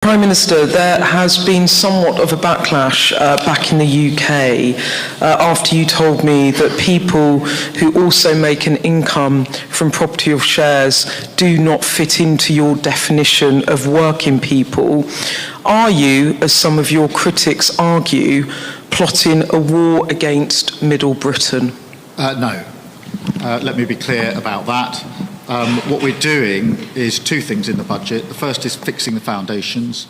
Prime Minister, there has been somewhat of a backlash back in the UK after you told me that people who also make an income from property or shares do not fit into your definition of working people. Are you, as some of your critics argue, plotting a war against Middle Britain? No. Let me be clear about that. What we're doing is two things in the budget. The first is fixing the foundations,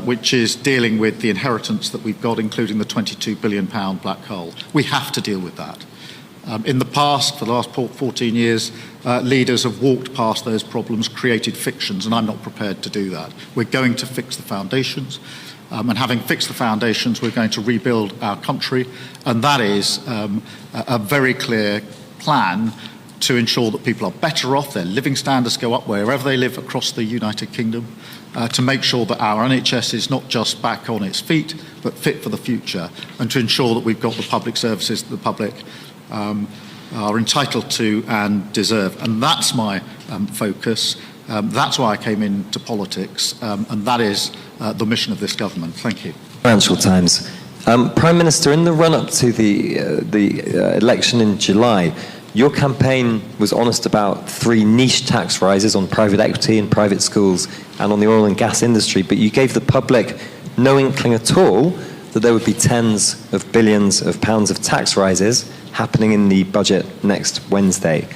which is dealing with the inheritance that we've got, including the £22 billion black hole. We have to deal with that. In the past, for the last 14 years, leaders have walked past those problems, created fictions, and I'm not prepared to do that. We're going to fix the foundations. And having fixed the foundations, we're going to rebuild our country, and that is a very clear plan to ensure that people are better off, their living standards go up wherever they live across the United Kingdom, to make sure that our NHS is not just back on its feet, but fit for the future, and to ensure that we've got the public services that the public are entitled to and deserve. And that's my focus. That's why I came into politics, and that is the mission of this government. Thank you. Financial Times. Prime Minister, in the run-up to the election in July, your campaign was honest about 3 niche tax rises on private equity and private schools and on the oil and gas industry, but you gave the public no inkling at all that there would be tens of billions of pounds of tax rises happening in the budget next Wednesday.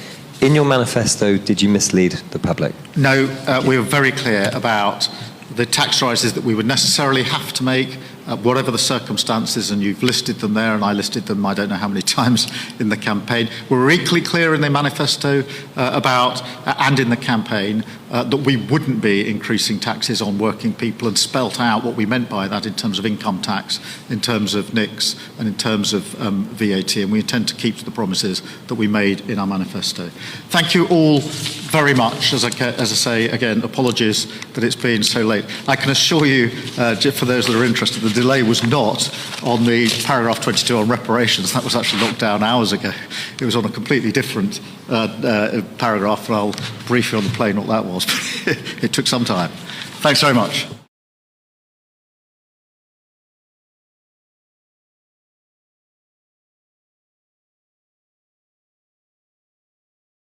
In your manifesto, did you mislead the public? No, we were very clear about the tax rises that we would necessarily have to make, whatever the circumstances, and you've listed them there, and I listed them I don't know how many times in the campaign. We were equally clear in the manifesto and in the campaign that we wouldn't be increasing taxes on working people, and spelt out what we meant by that in terms of income tax, in terms of NICs, and in terms of VAT, and we intend to keep to the promises that we made in our manifesto. Thank you all very much. As I say, again, apologies that it's been so late. I can assure you, for those that are interested, the delay was not on the paragraph 22 on reparations. That was actually knocked down hours ago. It was on a completely different paragraph, and I'll brief you on the plane what that was. It took some time. Thanks very much.